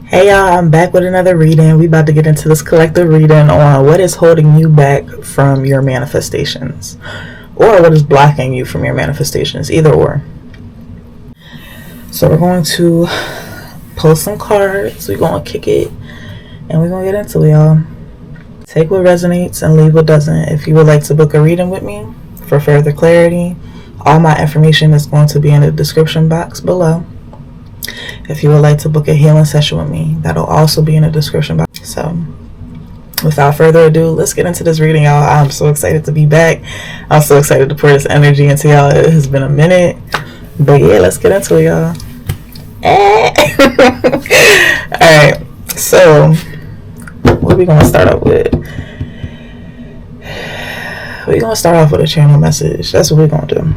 Hey y'all, I'm back with another reading. We about to get into this collective reading on what is holding you back from your manifestations, or what is blocking you from your manifestations, either or. So we're going to pull some cards, we're going to kick it, and we're going to get into it, y'all. Take what resonates and leave what doesn't. If you would like to book a reading with me for further clarity, all my information is going to be in the description box below. If you would like to book a healing session with me, that'll also be in the description box. So without further ado, let's get into this reading, y'all. I'm so excited to be back. I'm so excited to pour this energy into y'all. It has been a minute, but yeah, let's get into it, y'all. Alright, so what are we going to start off with? We're going to start off with a channel message. That's what we're going to do.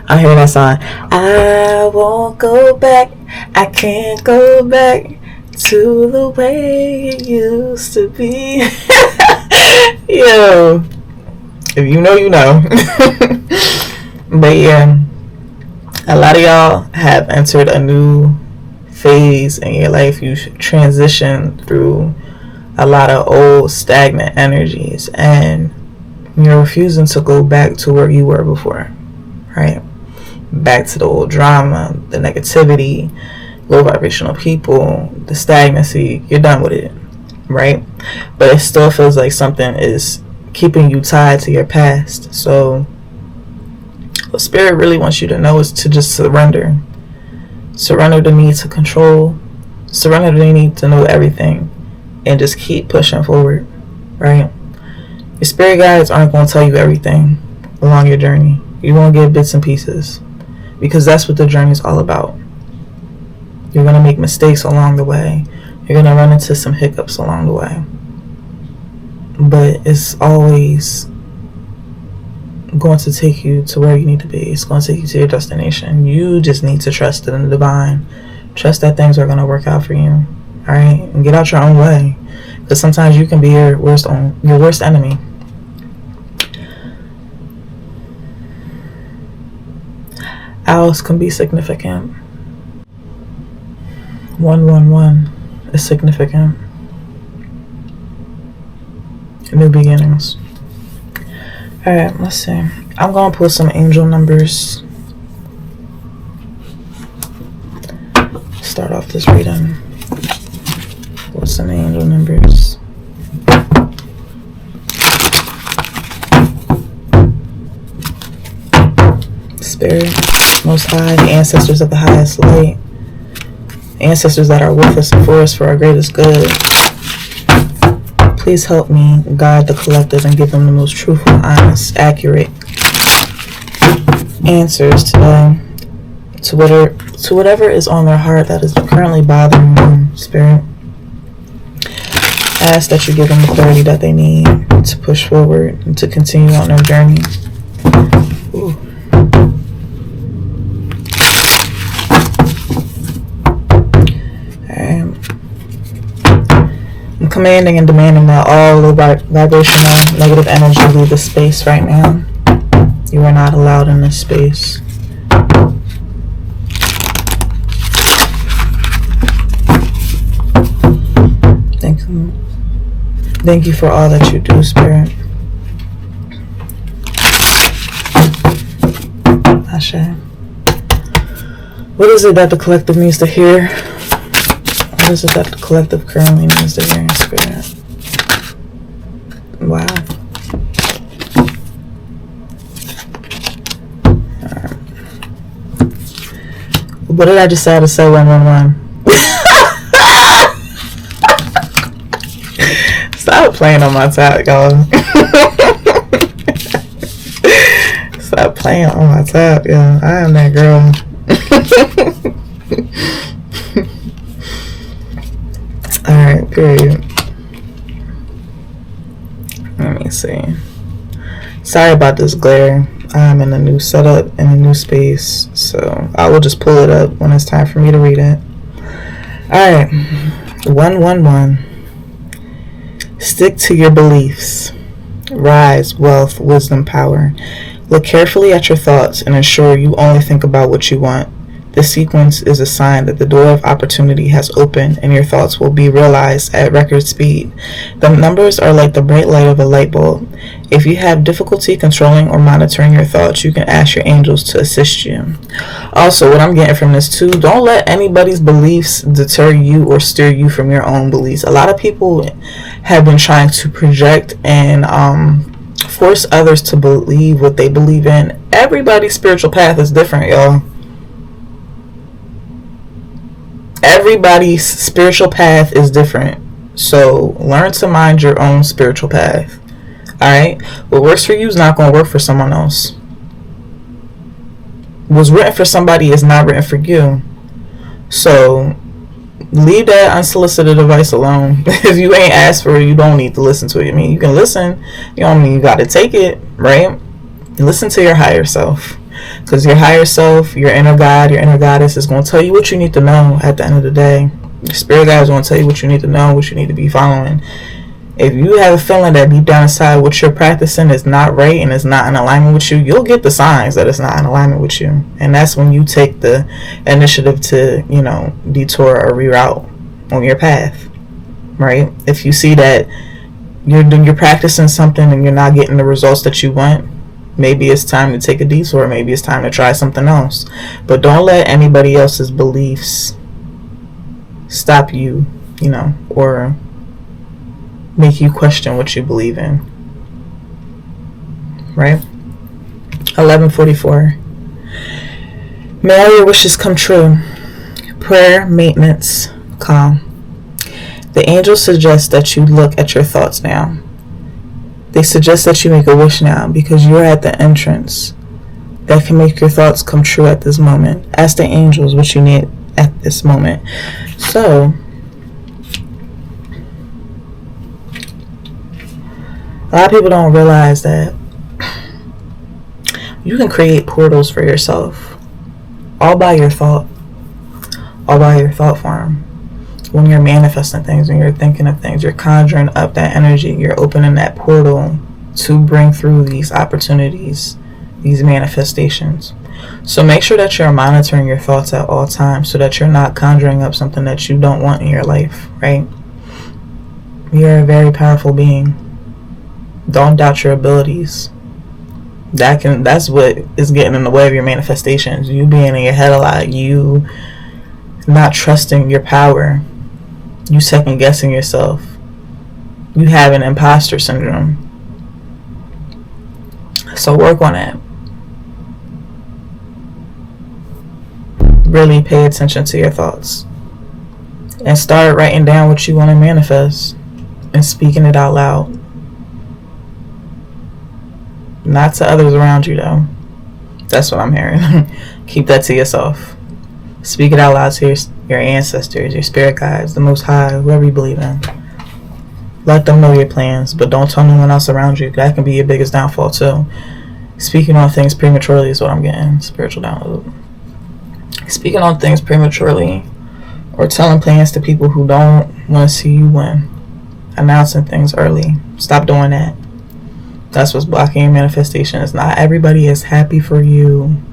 I hear that song. I won't go back. I can't go back to the way it used to be. Yo, if you know, you know. But yeah, a lot of y'all have entered a new phase in your life. You transitioned through a lot of old stagnant energies, and you're refusing to go back to where you were before, right? Back to the old drama, the negativity, low vibrational people, the stagnancy. You're done with it, right? But it still feels like something is keeping you tied to your past. So what Spirit really wants you to know is to just surrender the need to control, surrender the need to know everything, and just keep pushing forward, right? Your spirit guides aren't going to tell you everything along your journey. You're going to get bits and pieces, because that's what the journey is all about. You're going to make mistakes along the way. You're going to run into some hiccups along the way. But it's always going to take you to where you need to be. It's going to take you to your destination. You just need to trust in the divine. Trust that things are going to work out for you. All right? And get out your own way. Because sometimes you can be your worst enemy. Owls can be significant. 111 is significant. New beginnings. Alright, let's see. I'm going to pull some angel numbers. Start off this reading with some angel numbers. Spirit, Most High, the ancestors of the highest light, ancestors that are with us and for us for our greatest good. Please help me guide the collective and give them the most truthful, honest, accurate answers today to whatever is on their heart that is currently bothering them, Spirit. I ask that you give them the clarity that they need to push forward and to continue on their journey. Ooh. I'm commanding and demanding that all low vibrational negative energy leave this space right now. You are not allowed in this space. Thank you for all that you do, Spirit. Ashe. What is it that the collective needs to hear? What is it that the collective currently needs to hear in spirit? Wow. Alright. What did I just say to say 111? Stop playing on my top, y'all. Stop playing on my top, y'all. I am that girl. Alright, period. Let me see. Sorry about this glare. I'm in a new setup, in a new space, so I will just pull it up when it's time for me to read it. Alright. 111. Stick to your beliefs. rise, wealth, wisdom, power. Look carefully at your thoughts and ensure you only think about what you want. This sequence is a sign that the door of opportunity has opened and your thoughts will be realized at record speed. The numbers are like the bright light of a light bulb. If you have difficulty controlling or monitoring your thoughts, you can ask your angels to assist you. Also, what I'm getting from this too, don't let anybody's beliefs deter you or steer you from your own beliefs. A lot of people have been trying to project and force others to believe what they believe in. Everybody's spiritual path is different, y'all. Everybody's spiritual path is different. So learn to mind your own spiritual path. Alright? What works for you is not going to work for someone else. What's written for somebody is not written for you. So leave that unsolicited advice alone. If you ain't asked for it, you don't need to listen to it. I mean, you can listen. You don't mean you got to take it, right? Listen to your higher self. Because your higher self, your inner God, your inner goddess is going to tell you what you need to know at the end of the day. Your spirit guide is going to tell you what you need to know, what you need to be following. If you have a feeling that deep down inside what you're practicing is not right and is not in alignment with you, you'll get the signs that it's not in alignment with you. And that's when you take the initiative to, detour or reroute on your path, right? If you see that you're practicing something and you're not getting the results that you want, maybe it's time to take a detour. Maybe it's time to try something else. But don't let anybody else's beliefs stop you, or make you question what you believe in. Right? 11:44. May all your wishes come true. Prayer, maintenance, calm. The angels suggest that you look at your thoughts now. They suggest that you make a wish now because you're at the entrance that can make your thoughts come true at this moment. Ask the angels what you need at this moment. So, a lot of people don't realize that you can create portals for yourself all by your thought, all by your thought form. When you're manifesting things, when you're thinking of things, you're conjuring up that energy, you're opening that portal to bring through these opportunities, these manifestations. So make sure that you're monitoring your thoughts at all times so that you're not conjuring up something that you don't want in your life, right? You're a very powerful being. Don't doubt your abilities. That's what is getting in the way of your manifestations. You being in your head a lot, you not trusting your power, you second guessing yourself, you have an imposter syndrome. So work on that. Really pay attention to your thoughts and start writing down what you want to manifest and speaking it out loud. Not to others around you though. That's what I'm hearing. Keep that to yourself. Speak it out loud to your ancestors, your spirit guides, the Most High, whoever you believe in. Let them know your plans, but don't tell no one else around you. That can be your biggest downfall too. Speaking on things prematurely is what I'm getting. Spiritual download. Speaking on things prematurely or telling plans to people who don't want to see you win. Announcing things early. Stop doing that. That's what's blocking your manifestations. Not everybody is happy for you.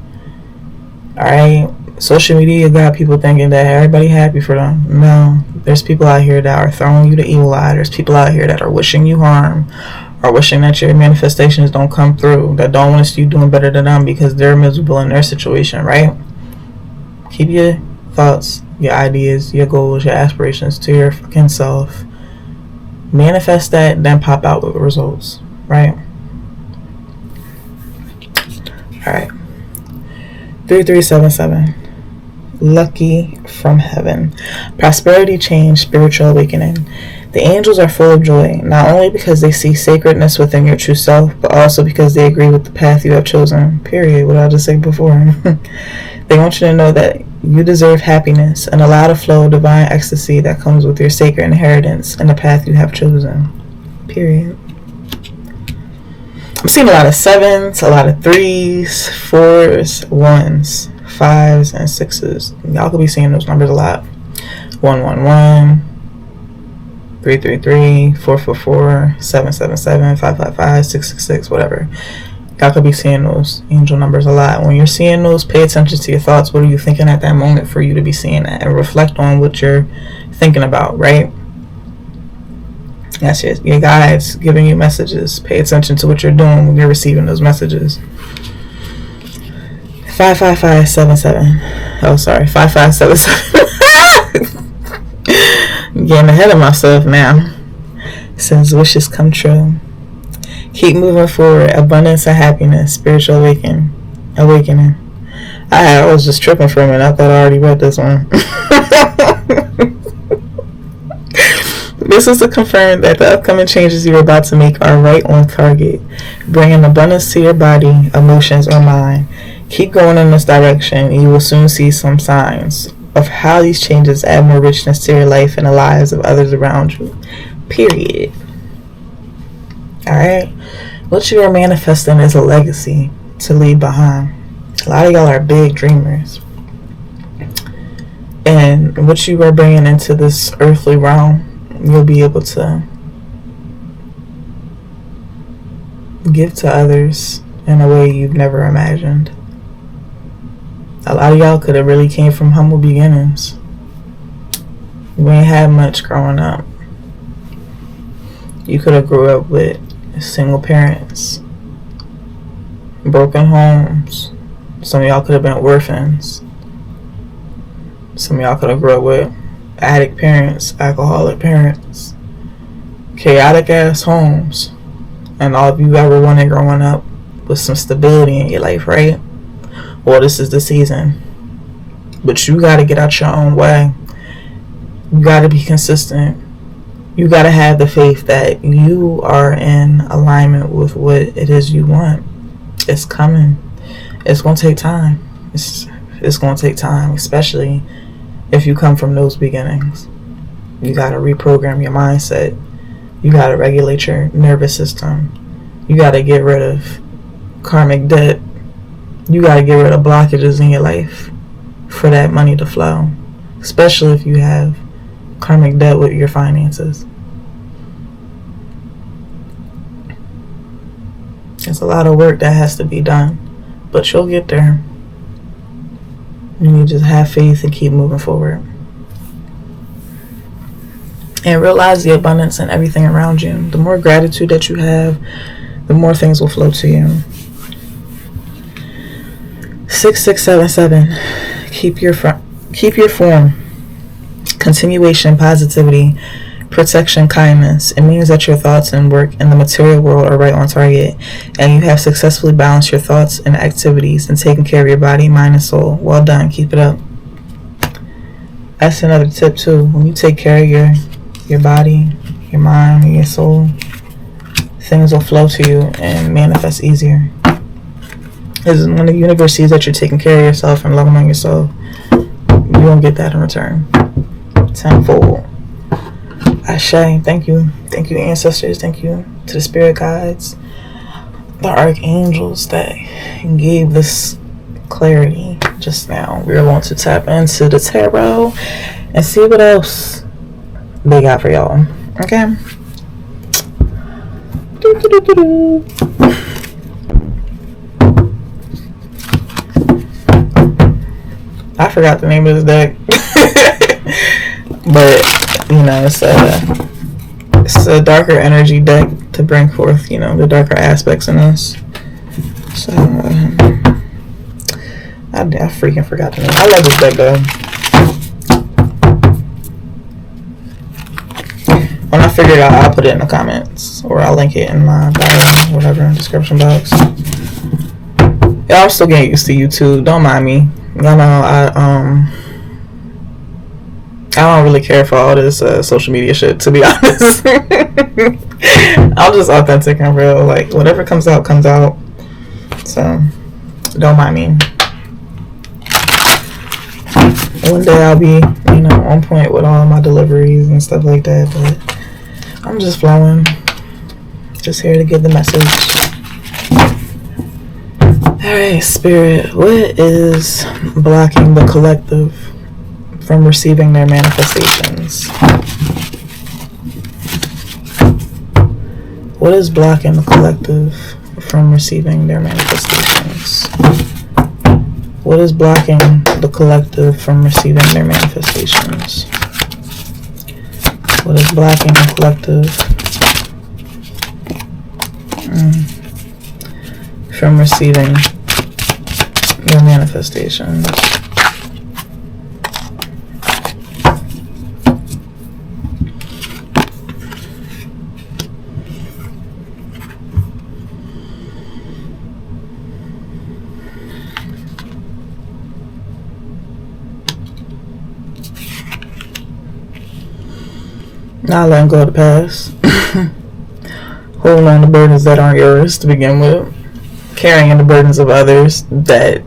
Alright? Social media got people thinking that everybody happy for them. No. There's people out here that are throwing you the evil eye. There's people out here that are wishing you harm, or wishing that your manifestations don't come through, that don't want to see you doing better than them because they're miserable in their situation, right? Keep your thoughts, your ideas, your goals, your aspirations to your fucking self. Manifest that, then pop out with results, right? Alright. 3377. Lucky from heaven. Prosperity, change, spiritual awakening. The angels are full of joy, not only because they see sacredness within your true self, but also because they agree with the path you have chosen. Period. What I just said before. They want you to know that you deserve happiness and allow the flow of divine ecstasy that comes with your sacred inheritance and the path you have chosen. Period. I'm seeing a lot of 7s, a lot of 3s, 4s, 1s, 5s, and 6s. Y'all could be seeing those numbers a lot. 111, 333, 444, 777, 555, 666, whatever. Y'all could be seeing those angel numbers a lot. When you're seeing those, pay attention to your thoughts. What are you thinking at that moment for you to be seeing that? And reflect on what you're thinking about, right? That's your guides giving you messages. Pay attention to what you're doing when you're receiving those messages. 55577. Oh, sorry. 5577. I'm getting ahead of myself now. It says wishes come true. Keep moving forward. Abundance and happiness. Spiritual awakening. I was just tripping for a minute. I thought I already read this one. This is to confirm that the upcoming changes you're about to make are right on target, bringing abundance to your body, emotions, or mind. Keep going in this direction, and you will soon see some signs of how these changes add more richness to your life and the lives of others around you. Period. Alright? What you are manifesting is a legacy to leave behind. A lot of y'all are big dreamers. And what you are bringing into this earthly realm, you'll be able to give to others in a way you've never imagined. A lot of y'all could have really came from humble beginnings. You ain't had much growing up. You could have grew up with single parents, broken homes. Some of y'all could have been orphans. Some of y'all could have grew up with addict parents, alcoholic parents, chaotic ass homes. And all of you ever wanted growing up was some stability in your life, right? Well, this is the season. But you got to get out your own way. You got to be consistent. You got to have the faith that you are in alignment with what it is you want. It's coming. It's going to take time. It's going to take time, especially if you come from those beginnings. You got to reprogram your mindset. You got to regulate your nervous system. You got to get rid of karmic debt. You got to get rid of blockages in your life for that money to flow, especially if you have karmic debt with your finances. It's a lot of work that has to be done, but you'll get there. You just have faith and keep moving forward. And realize the abundance in everything around you. The more gratitude that you have, the more things will flow to you. 6677. Keep your form. Continuation, positivity, protection, kindness. It means that your thoughts and work in the material world are right on target, and you have successfully balanced your thoughts and activities and taken care of your body, mind, and soul. Well done. Keep it up. That's another tip too. When you take care of your body, your mind, and your soul, things will flow to you and manifest easier. Because when the universe sees that you're taking care of yourself and loving on yourself, you won't get that in return. Tenfold. Ashe, thank you. Thank you, ancestors. Thank you to the spirit guides, the archangels that gave this clarity just now. We're going to tap into the tarot and see what else they got for y'all. Okay? I forgot the name of this deck. But you know, it's a darker energy deck to bring forth, you know, the darker aspects in us. So I freaking forgot the name. I love this deck though. When I figure it out, I'll put it in the comments, or I'll link it in my bio, whatever, in the description box. Y'all still getting used to YouTube. Don't mind me. Y'all know I don't really care for all this social media shit, to be honest. I'm just authentic and real. Like, whatever comes out, comes out. So, don't mind me. One day I'll be, you know, on point with all my deliveries and stuff like that. But I'm just flowing. Just here to give the message. Alright, Spirit. What is blocking the collective from receiving their manifestations? What is blocking the collective from receiving their manifestations? What is blocking the collective from receiving their manifestations? What is blocking the collective from receiving their manifestations? Not letting go of the past. Holding on to burdens that aren't yours to begin with. Carrying the burdens of others that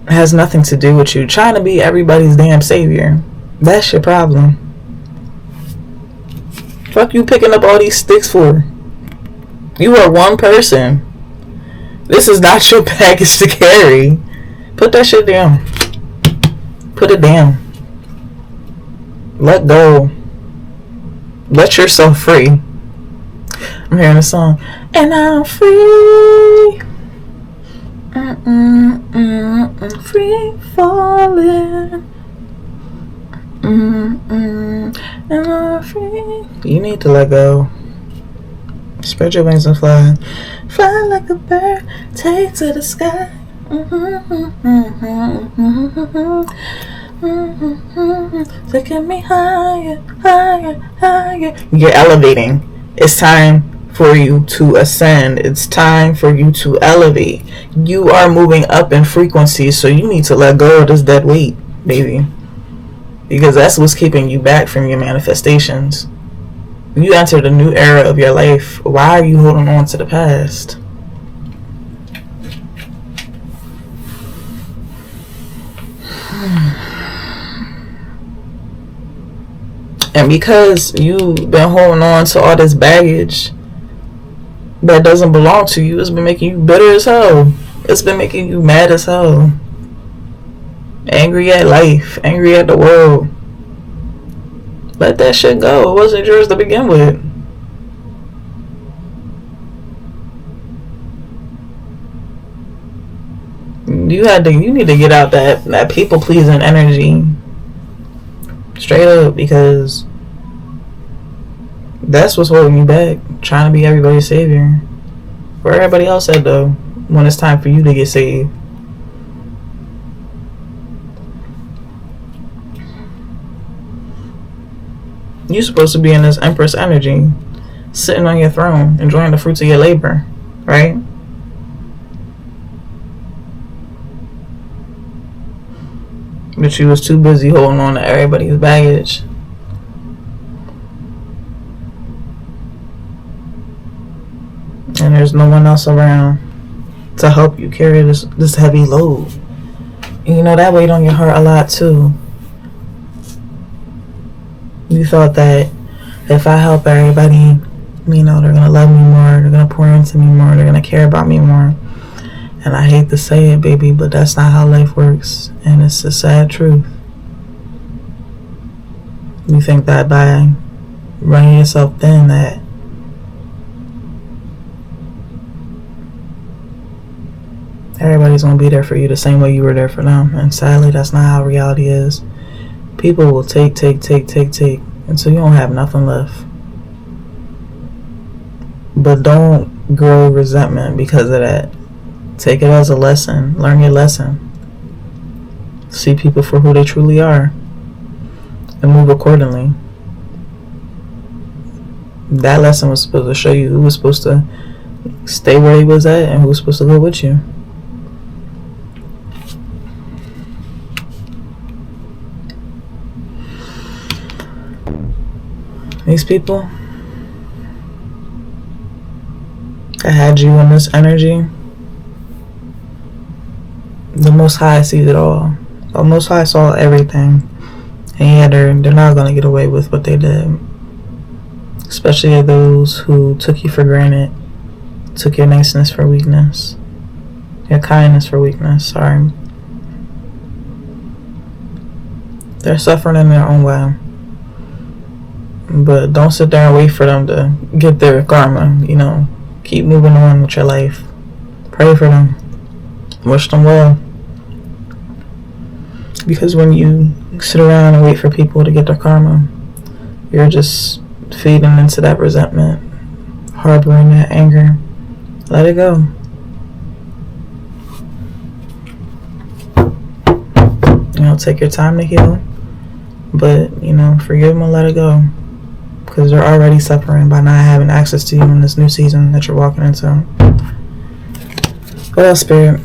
has nothing to do with you. Trying to be everybody's damn savior. That's your problem. Fuck you picking up all these sticks for? You are one person. This is not your baggage to carry. Put that shit down. Put it down. Let go. Let yourself free. I'm hearing a song. And I'm free. Free falling. And I'm free. You need to let go. Spread your wings and fly. Fly like a bird. Take to the sky. Taking me higher, higher, higher. You're elevating. It's time for you to ascend. It's time for you to elevate. You are moving up in frequency, so you need to let go of this dead weight, baby. Because that's what's keeping you back from your manifestations. You entered a new era of your life. Why are you holding on to the past? And because you've been holding on to all this baggage that doesn't belong to you, it's been making you bitter as hell. It's been making you mad as hell. Angry at life. Angry at the world. Let that shit go. It wasn't yours to begin with. You need to get out that people pleasing energy. Straight up, because that's what's holding you back. Trying to be everybody's savior. Where everybody else at though, when it's time for you to get saved? You're supposed to be in this Empress energy, sitting on your throne, enjoying the fruits of your labor, right? But you was too busy holding on to everybody's baggage. And there's no one else around to help you carry this heavy load. And you know, that weighed on your heart a lot too. You thought that if I help everybody, you know, they're going to love me more, they're going to pour into me more, they're going to care about me more. And I hate to say it, baby, but that's not how life works. And it's a sad truth. You think that by running yourself thin that everybody's going to be there for you the same way you were there for them. And sadly, that's not how reality is. People will take until you don't have nothing left. But don't grow resentment because of that. Take it as a lesson. Learn your lesson. See people for who they truly are. And move accordingly. That lesson was supposed to show you who was supposed to stay where he was at and who was supposed to go with you. These people that had you in this energy, the Most High sees it all. The Most High saw everything. And yeah, they're not going to get away with what they did. Especially those who took you for granted. Took your niceness for weakness. Your kindness for weakness, sorry. They're suffering in their own way. But don't sit there and wait for them to get their karma. Keep moving on with your life. Pray for them. Wish them well. Because when you sit around and wait for people to get their karma, you're just feeding into that resentment, harboring that anger. Let it go. Take your time to heal. But, forgive them and let it go. Because they're already suffering by not having access to you in this new season that you're walking into. What else, Spirit?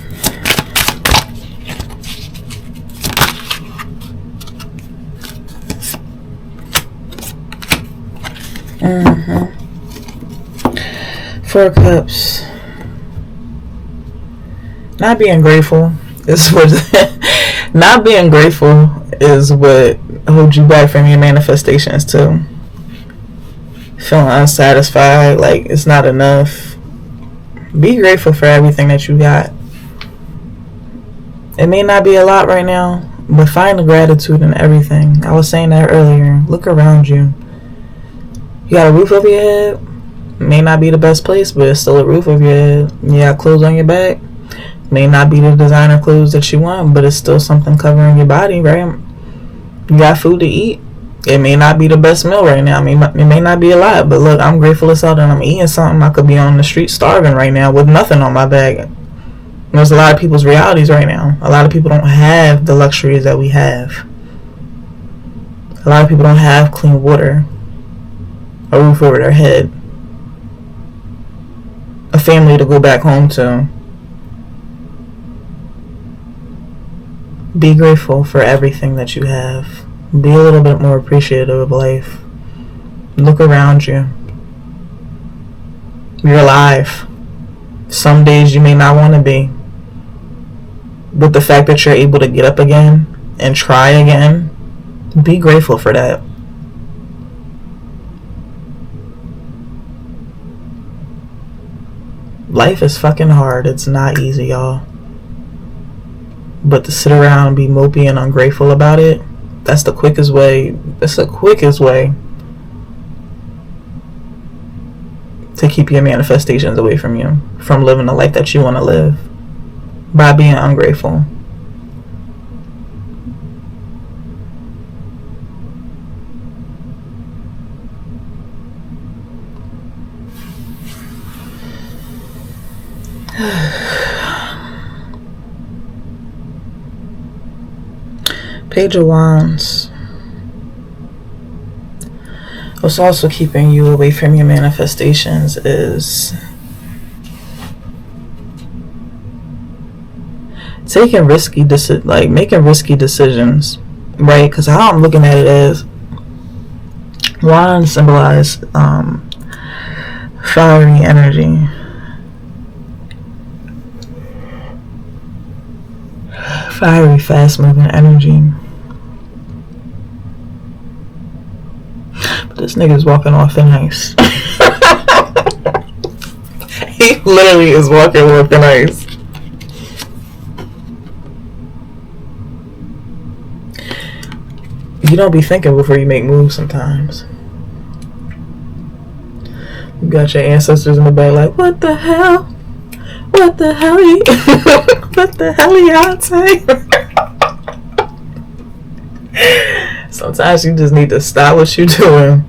Four Cups. Not being grateful is what holds you back from your manifestations too. Feeling unsatisfied, like it's not enough. Be grateful for everything that you got. It may not be a lot right now, but find the gratitude in everything. I was saying that earlier. Look around you. You got a roof over your head. May not be the best place, but it's still a roof over your head. You got clothes on your back. May not be the designer clothes that you want, but it's still something covering your body, right? You got food to eat. It may not be the best meal right now. It may not be a lot, but look, I'm grateful as hell that I'm eating something. I could be on the street starving right now with nothing on my bag. There's a lot of people's realities right now. A lot of people don't have the luxuries that we have. A lot of people don't have clean water, a roof over their head, a family to go back home to. Be grateful for everything that you have. Be a little bit more appreciative of life. Look around you. You're alive. Some days you may not want to be. But the fact that you're able to get up again and try again, be grateful for that. Life is fucking hard. It's not easy, y'all. But to sit around and be mopey and ungrateful about it, that's the quickest way. That's the quickest way to keep your manifestations away from you, from living the life that you want to live, by being ungrateful. Page of Wands. What's also keeping you away from your manifestations is making risky decisions, right? Because how I'm looking at it is, Wands symbolize fiery energy, fiery, fast-moving energy. But this nigga's walking off thin ice. He literally is walking off thin ice. You don't be thinking before you make moves sometimes. You got your ancestors in the back like, what the hell? What the hell you what the hell y'all say? Sometimes you just need to stop what you're doing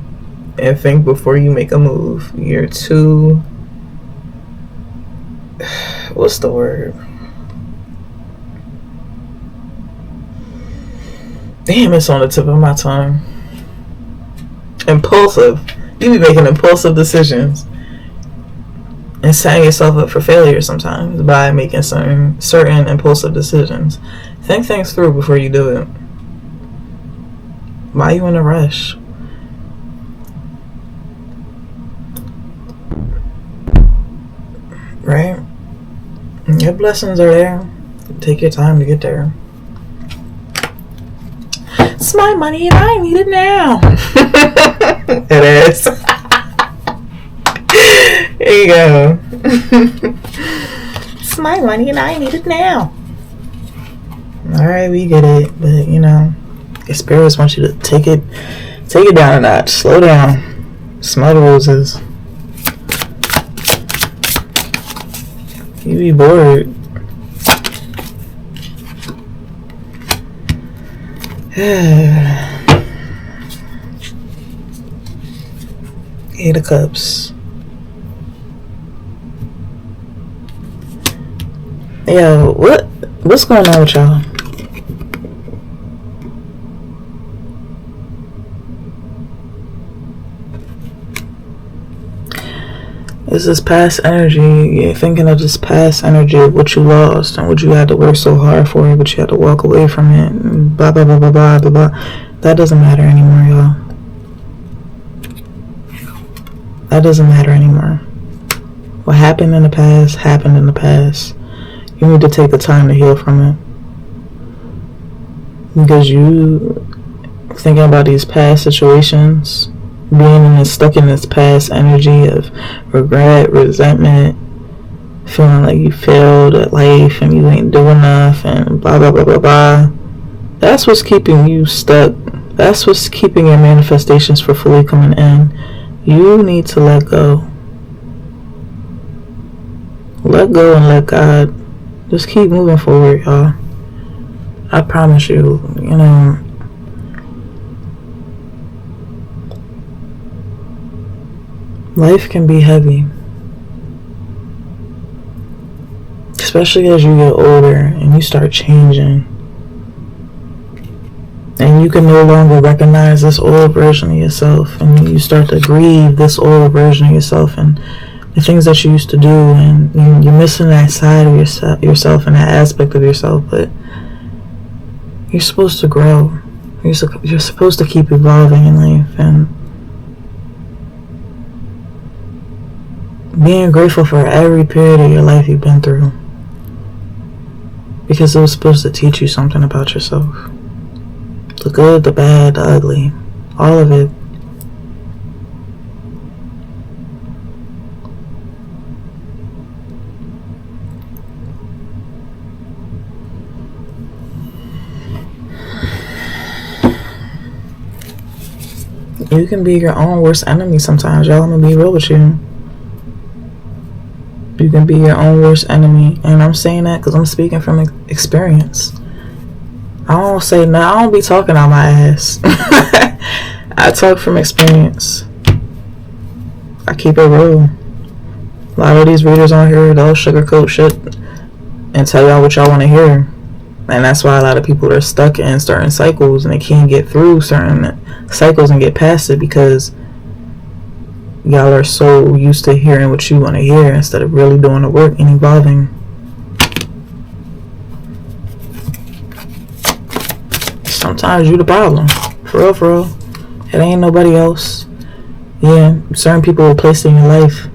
and think before you make a move. You're too, what's the word? Damn, it's on the tip of my tongue. Impulsive. You be making impulsive decisions and setting yourself up for failure sometimes by making certain impulsive decisions. Think things through before you do it. Why are you in a rush? Right? Your blessings are there. Take your time to get there. It's my money and I need it now. It is. There you go. It's my money and I need it now. Alright, we get it. But, your spirits want you to take it Take it down a notch. Slow down. Smell the roses. You be bored. Eight of Cups. Yo, what's going on with y'all? Is this past energy? You're thinking of this past energy of what you lost and what you had to work so hard for, but you had to walk away from it. And blah blah blah blah blah blah blah. That doesn't matter anymore, y'all. That doesn't matter anymore. What happened in the past happened in the past. You need to take the time to heal from it. Because you thinking about these past situations, being stuck in this past energy of regret, resentment, feeling like you failed at life and you ain't doing enough and blah blah blah blah blah. That's what's keeping you stuck. That's what's keeping your manifestations from fully coming in. You need to let go. Let go and let God. Just keep moving forward, y'all. I promise you, life can be heavy. Especially as you get older and you start changing. And you can no longer recognize this old version of yourself. And you start to grieve this old version of yourself and the things that you used to do, and you're missing that side of yourself and that aspect of yourself. But you're supposed to grow. You're supposed to keep evolving in life and being grateful for every period of your life you've been through, because it was supposed to teach you something about yourself. The good, the bad, the ugly, all of it. You can be your own worst enemy sometimes, y'all. I'm gonna be real with you. You can be your own worst enemy. And I'm saying that because I'm speaking from experience. I don't be talking out my ass. I talk from experience. I keep it real. A lot of these readers on here, they'll sugarcoat shit and tell y'all what y'all want to hear. And that's why a lot of people are stuck in certain cycles and they can't get through certain cycles and get past it, because y'all are so used to hearing what you want to hear instead of really doing the work and evolving. Sometimes you the problem. For real, for real. It ain't nobody else. Yeah, certain people are placed in your life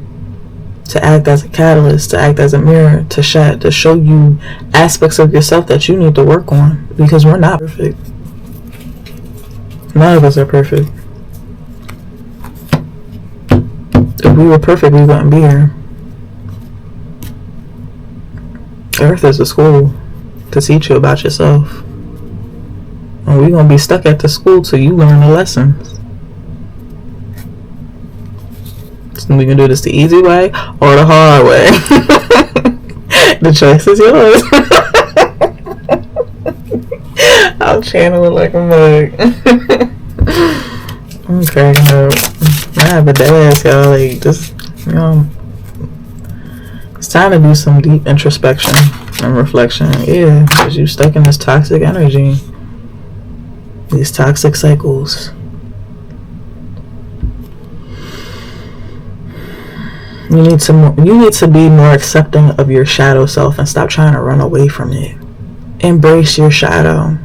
to act as a catalyst, to act as a mirror, to show you aspects of yourself that you need to work on, because we're not perfect. None of us are perfect. If we were perfect, we wouldn't be here. Earth is a school to teach you about yourself. And we're going to be stuck at the school till you learn the lessons. So we can do this the easy way or the hard way. The choice is yours. I'll channel it like a mug. I'm cracking up. I have a dead ass, y'all. Like, just, it's time to do some deep introspection and reflection. Yeah, because you're stuck in this toxic energy. These toxic cycles. You need to be more accepting of your shadow self and stop trying to run away from it. Embrace your shadow.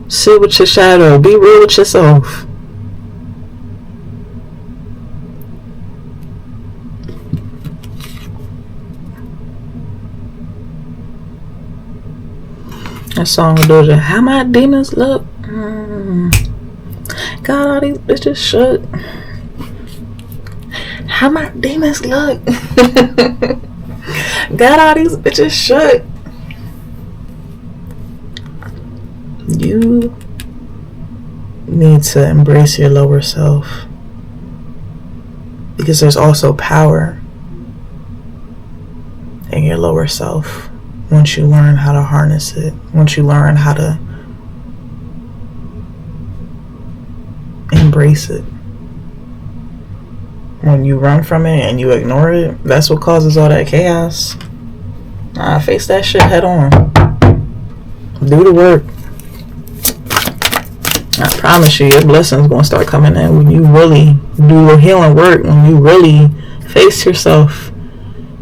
Sit with your shadow. Be real with yourself. That song with Doja, how my demons look. Got all these bitches shook. How my demons look. Got all these bitches shook. need to embrace your lower self, because there's also power in your lower self once you learn how to harness it, once you learn how to embrace it. When you run from it and you ignore it, that's what causes all that chaos. Face that shit head on. Do the work. I promise you, your blessings gonna start coming in when you really do the healing work, when you really face yourself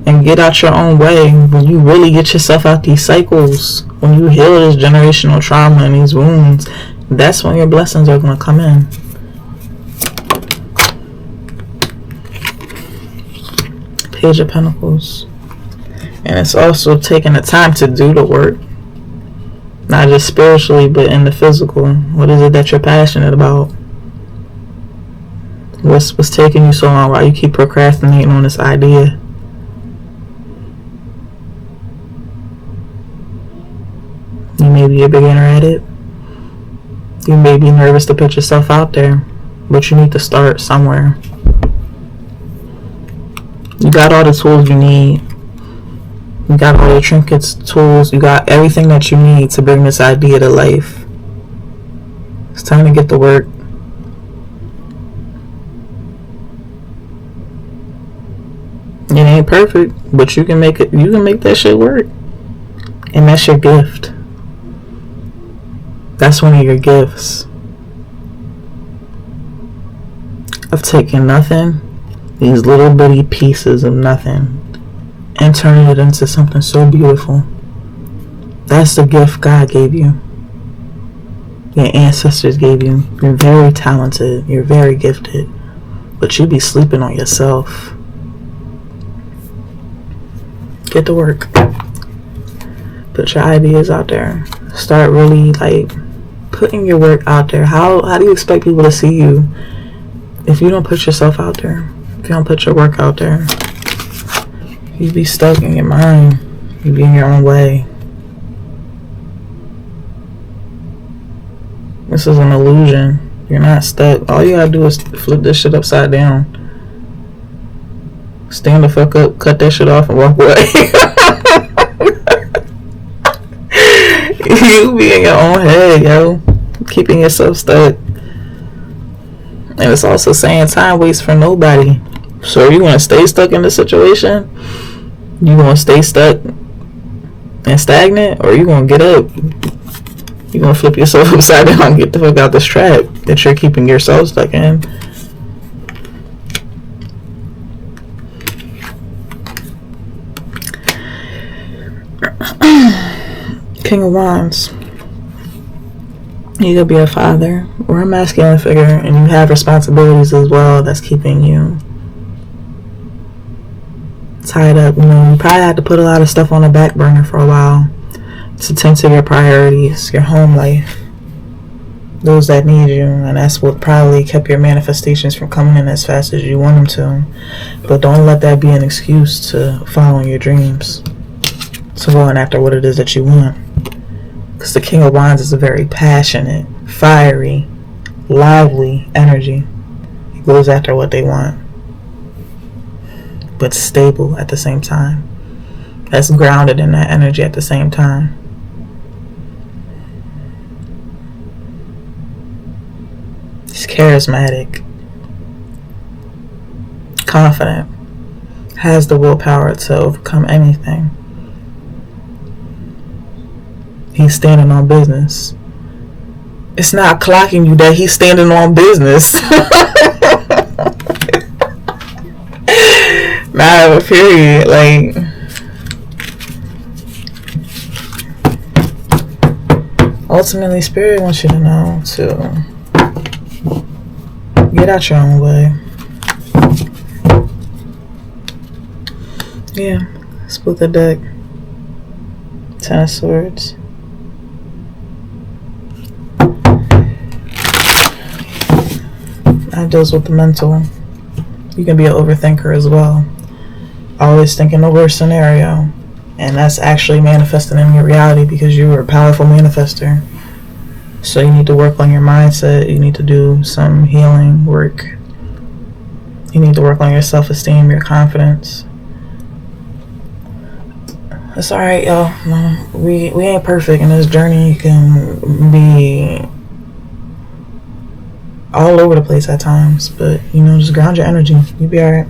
and get out your own way, when you really get yourself out these cycles, when you heal this generational trauma and these wounds, that's when your blessings are gonna come in. Page of Pentacles. And it's also taking the time to do the work, not just spiritually but in the physical. What is it that you're passionate about? What's taking you so long? Why you keep procrastinating on this idea? You may be a beginner at it. You may be nervous to put yourself out there, but you need to start somewhere. You got all the tools you need. You got all the trinkets, tools. You got everything that you need to bring this idea to life. It's time to get to work. It ain't perfect, but you can make it. You can make that shit work, and that's your gift. That's one of your gifts. Of taking nothing, these little bitty pieces of nothing, and turning it into something so beautiful. That's the gift God gave you. Your ancestors gave you. You're very talented. You're very gifted. But you be sleeping on yourself. Get to work. Put your ideas out there. Start really putting your work out there. How do you expect people to see you if you don't put yourself out there? If you don't put your work out there, you be stuck in your mind. You be in your own way. This is an illusion. You're not stuck. All you gotta do is flip this shit upside down. Stand the fuck up, cut that shit off, and walk away. You be in your own head, yo. Keeping yourself stuck. And it's also saying time waits for nobody. So are you gonna stay stuck in this situation? You gonna stay stuck and stagnant? Or are you gonna get up? You gonna flip yourself upside down and get the fuck out this trap that you're keeping yourself stuck in? King of Wands. You could be a father or a masculine figure, and you have responsibilities as well that's keeping you tied up. You probably had to put a lot of stuff on the back burner for a while to tend to your priorities, your home life, those that need you, and that's what probably kept your manifestations from coming in as fast as you want them to. But don't let that be an excuse to following your dreams, to going after what it is that you want. Because the King of Wands is a very passionate, fiery, lively energy. He goes after what they want, but stable at the same time. That's grounded in that energy at the same time. He's charismatic, confident, has the willpower to overcome anything. He's standing on business. It's not clocking you that he's standing on business. Nah, period. Ultimately, Spirit wants you to know to get out your own way. Yeah, split the deck. 10 of Swords. That deals with the mental. You can be an overthinker as well. Always thinking the worst scenario. And that's actually manifesting in your reality because you are a powerful manifester. So you need to work on your mindset. You need to do some healing work. You need to work on your self-esteem, your confidence. It's alright, y'all. We ain't perfect, and this journey can be all over the place at times. But, just ground your energy. You'll be alright.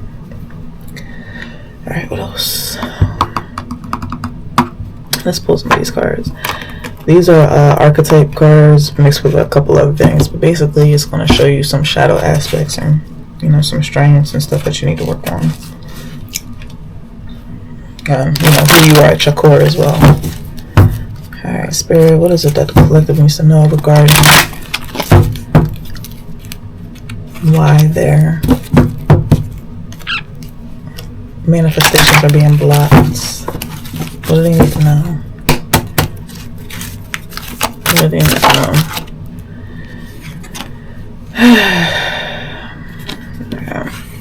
Alright, what else? Let's pull some of these cards. These are archetype cards mixed with a couple other things. But basically, it's going to show you some shadow aspects and, some strengths and stuff that you need to work on. Who you are at your core as well. Alright, Spirit, what is it that the collective needs to know regarding why their manifestations are being blocked? What do they need to know? What do they need to know?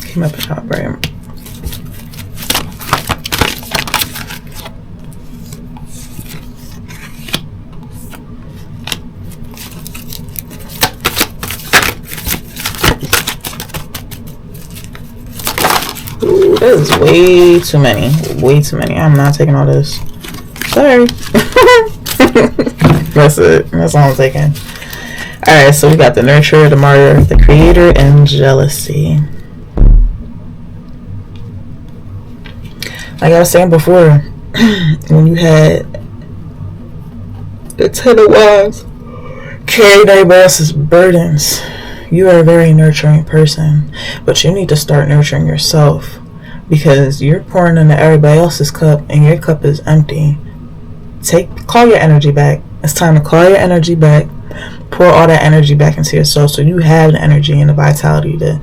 Came up at top, right? Ooh, that is way too many. Way too many. I'm not taking all this. Sorry. That's it. That's all I'm taking. Alright, so we got the nurturer, the martyr, the creator, and jealousy. Like I was saying before, when you had the 10 of Wands carrying everybody else's burdens, you are a very nurturing person, but you need to start nurturing yourself, because you're pouring into everybody else's cup and your cup is empty. Call your energy back. It's time to call your energy back. Pour all that energy back into yourself so you have the energy and the vitality to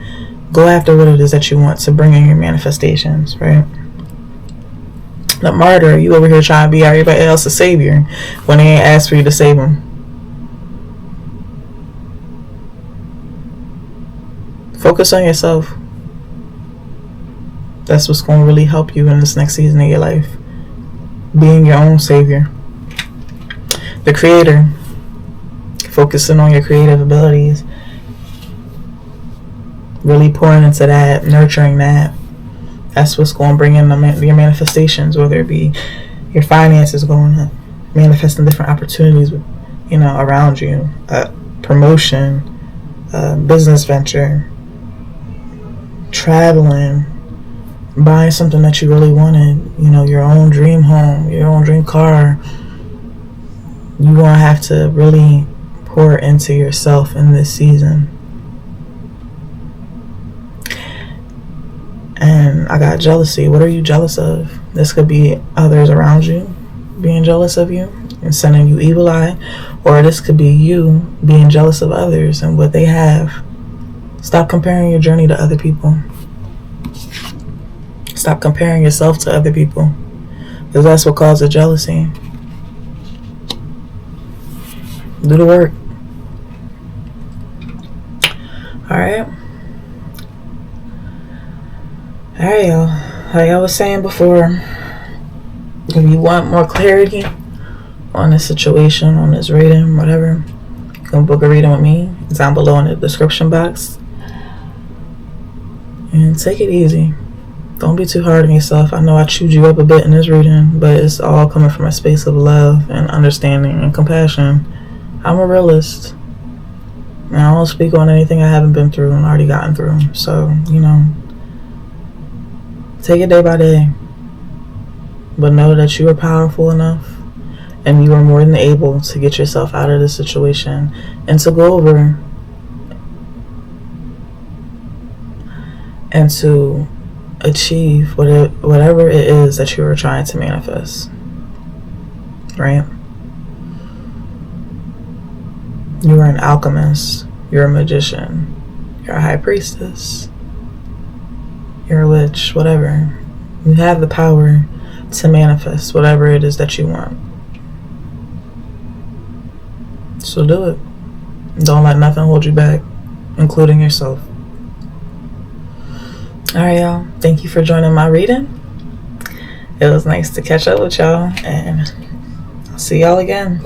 go after what it is that you want to bring in your manifestations, right? The martyr, you over here trying to be everybody else's savior when they ain't asked for you to save them. Focus on yourself. That's what's going to really help you in this next season of your life. Being your own savior. The creator. Focusing on your creative abilities. Really pouring into that, nurturing that. That's what's going to bring in your manifestations, whether it be your finances going up, manifesting different opportunities, around you, promotion, business venture, traveling, buying something that you really wanted, your own dream home, your own dream car. You won't have to really pour into yourself in this season. And I got jealousy. What are you jealous of? This could be others around you being jealous of you and sending you evil eye, or this could be you being jealous of others and what they have. Stop comparing your journey to other people. Stop comparing yourself to other people, because that's what causes jealousy. Do the work. Alright, y'all. Like I was saying before, if you want more clarity on this situation, on this reading, whatever, you can book a reading with me. It's down below in the description box. And take it easy. Don't be too hard on yourself. I know I chewed you up a bit in this reading, but it's all coming from a space of love and understanding and compassion. I'm a realist. And I don't speak on anything I haven't been through and already gotten through. So, take it day by day. But know that you are powerful enough and you are more than able to get yourself out of this situation and to go over and to achieve whatever it is that you are trying to manifest. Right? You are an alchemist. You're a magician. You're a high priestess. You're a witch. Whatever. You have the power to manifest whatever it is that you want. So do it. Don't let nothing hold you back, including yourself. Alright, y'all. Thank you for joining my reading. It was nice to catch up with y'all, and I'll see y'all again.